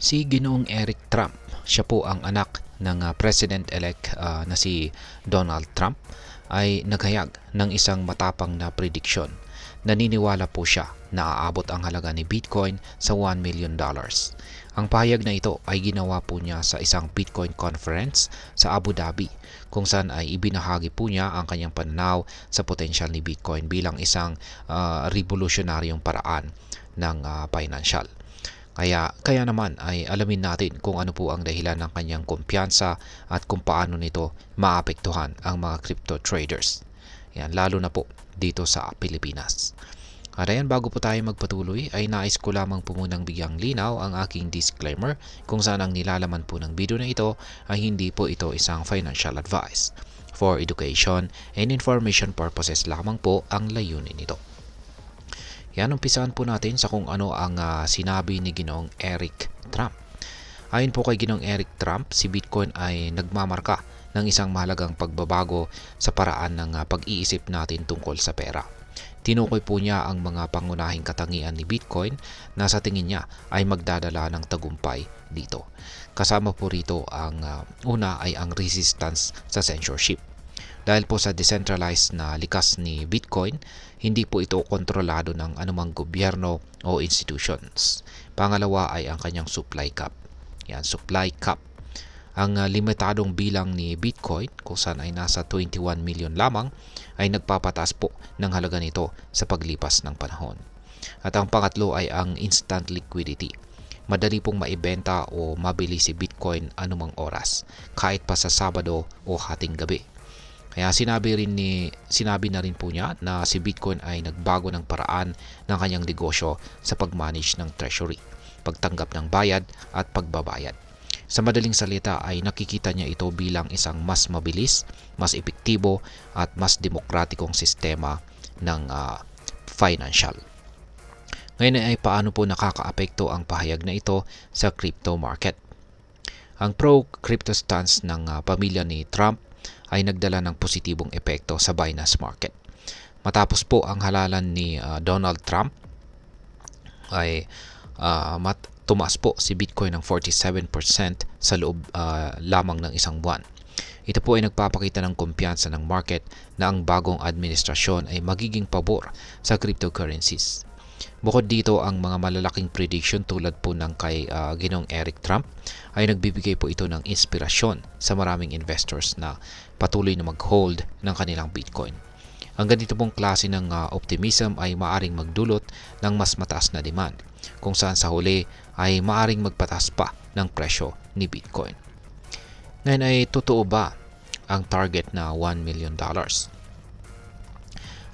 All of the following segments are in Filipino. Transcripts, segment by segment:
Si Ginoong Eric Trump, siya po ang anak ng President-elect na si Donald Trump, ay naghayag ng isang matapang na prediksyon. Naniniwala po siya na aabot ang halaga ni Bitcoin sa $1 million. Ang pahayag na ito ay ginawa po niya sa isang Bitcoin conference sa Abu Dhabi, kung saan ay ibinahagi po niya ang kanyang pananaw sa potensyal ni Bitcoin bilang isang revolusyonaryong paraan ng financial. Kaya naman ay alamin natin kung ano po ang dahilan ng kanyang kumpiyansa at kung paano nito maapektuhan ang mga crypto traders. Yan, lalo na po dito sa Pilipinas. At ayan, bago po tayo magpatuloy ay nais ko lamang po munang bigyang linaw ang aking disclaimer kung saan ang nilalaman po ng video na ito ay hindi po ito isang financial advice. For education and information purposes lamang po ang layunin nito. Yan, umpisahan po natin sa kung ano ang sinabi ni Ginoong Eric Trump. Ayon po kay Ginoong Eric Trump, si Bitcoin ay nagmamarka ng isang mahalagang pagbabago sa paraan ng pag-iisip natin tungkol sa pera. Tinukoy po niya ang mga pangunahing katangian ni Bitcoin na sa tingin niya ay magdadala ng tagumpay dito. Kasama po rito ang una ay ang resistance sa censorship. Dahil po sa decentralized na likas ni Bitcoin, hindi po ito kontrolado ng anumang gobyerno o institutions. Pangalawa ay ang kanyang supply cap. Yan, supply cap. Ang limitadong bilang ni Bitcoin, kung saan ay nasa 21 million lamang, ay nagpapataas po ng halaga nito sa paglipas ng panahon. At ang pangatlo ay ang instant liquidity. Madali pong maibenta o mabili si Bitcoin anumang oras, kahit pa sa Sabado o hating gabi. Kaya sinabi na rin po niya na si Bitcoin ay nagbago ng paraan ng kanyang negosyo sa pag-manage ng treasury, pagtanggap ng bayad at pagbabayad. Sa madaling salita ay nakikita niya ito bilang isang mas mabilis, mas epektibo at mas demokratikong sistema ng financial. Ngayon ay paano po nakakaapekto ang pahayag na ito sa crypto market? Ang pro-crypto stance ng pamilya ni Trump ay nagdala ng positibong epekto sa Binance market. Matapos po ang halalan ni Donald Trump ay tumaas po si Bitcoin ng 47% sa loob lamang ng isang buwan. Ito po ay nagpapakita ng kumpiyansa ng market na ang bagong administrasyon ay magiging pabor sa cryptocurrencies. Bukod dito, ang mga malalaking prediction tulad po ng kay Ginoong Eric Trump ay nagbibigay po ito ng inspirasyon sa maraming investors na patuloy na mag-hold ng kanilang Bitcoin. Ang ganito pong klase ng optimism ay maaring magdulot ng mas mataas na demand, kung saan sa huli ay maaring magpataas pa ng presyo ni Bitcoin. Ngayon ay totoo ba ang target na $1 million?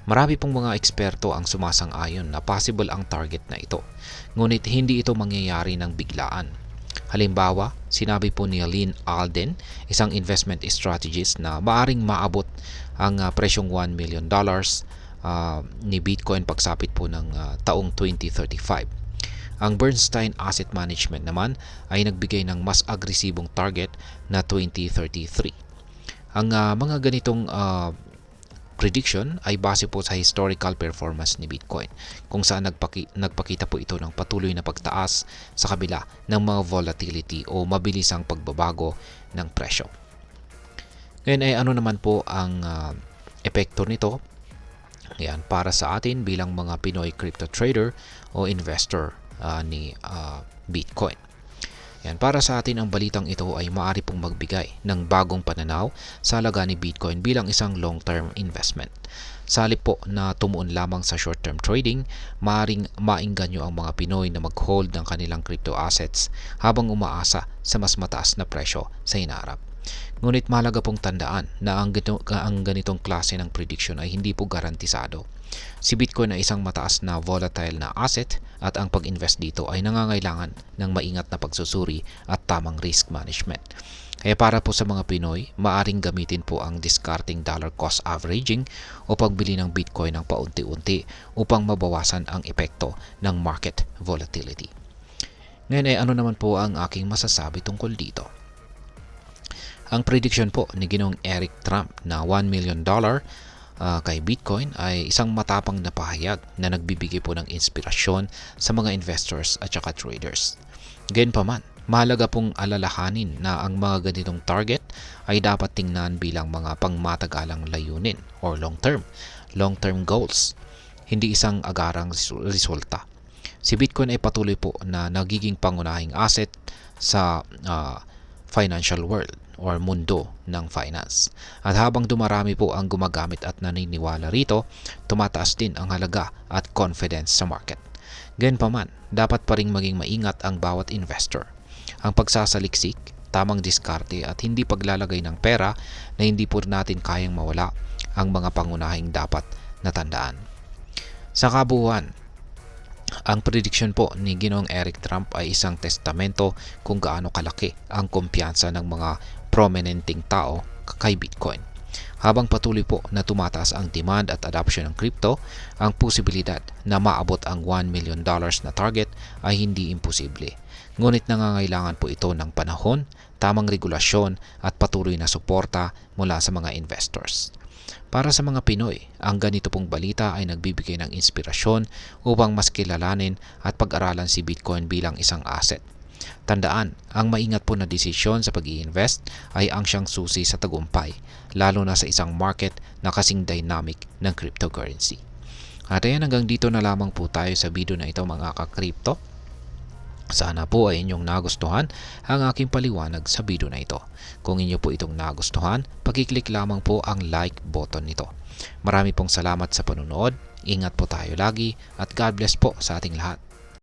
Marami pong mga eksperto ang sumasang-ayon na possible ang target na ito, ngunit hindi ito mangyayari ng biglaan. Halimbawa, sinabi po ni Lynn Alden, isang investment strategist, na maaring maabot ang presyong $1 million ni Bitcoin pagsapit po ng taong 2035. Ang Bernstein Asset Management naman ay nagbigay ng mas agresibong target na 2033. Ang mga ganitong prediction ay base po sa historical performance ni Bitcoin, kung saan nagpakita po ito ng patuloy na pagtaas sa kabila ng mga volatility o mabilisang pagbabago ng presyo. Ngayon ay ano naman po ang epekto nito? Yan, para sa atin bilang mga Pinoy crypto trader o investor ni Bitcoin. Yan, para sa atin ang balitang ito ay maaari pong magbigay ng bagong pananaw sa halaga ni Bitcoin bilang isang long-term investment. Sa halip po na tumuon lamang sa short-term trading, maaaring maingganyo ang mga Pinoy na mag-hold ng kanilang crypto assets habang umaasa sa mas mataas na presyo sa hinaharap. Ngunit mahalaga pong tandaan na ang ganitong klase ng prediction ay hindi po garantisado. Si Bitcoin ay isang mataas na volatile na asset at ang pag-invest dito ay nangangailangan ng maingat na pagsusuri at tamang risk management. Kaya para po sa mga Pinoy, maaring gamitin po ang discarding dollar cost averaging o pagbili ng Bitcoin ng paunti-unti upang mabawasan ang epekto ng market volatility. Ngayon ay ano naman po ang aking masasabi tungkol dito? Ang prediction po ni Ginoong Eric Trump na $1 million kay Bitcoin ay isang matapang na pahayag na nagbibigay po ng inspirasyon sa mga investors at saka traders. Gayunpaman, Mahalaga pong alalahanin na ang mga ganitong target ay dapat tingnan bilang mga pangmatagalang layunin or long-term goals, hindi isang agarang resulta. Si Bitcoin ay patuloy po na nagiging pangunahing asset sa financial world or mundo ng finance. At habang dumarami po ang gumagamit at naniniwala rito, tumataas din ang halaga at confidence sa market. Gayunpaman, dapat pa ring maging maingat ang bawat investor. Ang pagsasaliksik, tamang diskarte at hindi paglalagay ng pera na hindi po natin kayang mawala ang mga pangunahing dapat natandaan. Sa kabuuan, ang prediction po ni Ginoong Eric Trump ay isang testamento kung gaano kalaki ang kumpiyansa ng mga prominenteng tao kay Bitcoin. Habang patuloy po na tumataas ang demand at adoption ng crypto, ang posibilidad na maabot ang $1 million na target ay hindi imposible. Ngunit nangangailangan po ito ng panahon, tamang regulasyon at patuloy na suporta mula sa mga investors. Para sa mga Pinoy, ang ganito pong balita ay nagbibigay ng inspirasyon upang mas kilalanin at pag-aralan si Bitcoin bilang isang asset. Tandaan, ang maingat po na desisyon sa pag-i-invest ay ang siyang susi sa tagumpay, lalo na sa isang market na kasing dynamic ng cryptocurrency. At ayan, hanggang dito na lamang po tayo sa video na ito mga ka-crypto. Sana po ay inyong nagustuhan ang aking paliwanag sa video na ito. Kung inyo po itong nagustuhan, pakiclick lamang po ang like button nito. Marami pong salamat sa panunood, ingat po tayo lagi at God bless po sa ating lahat.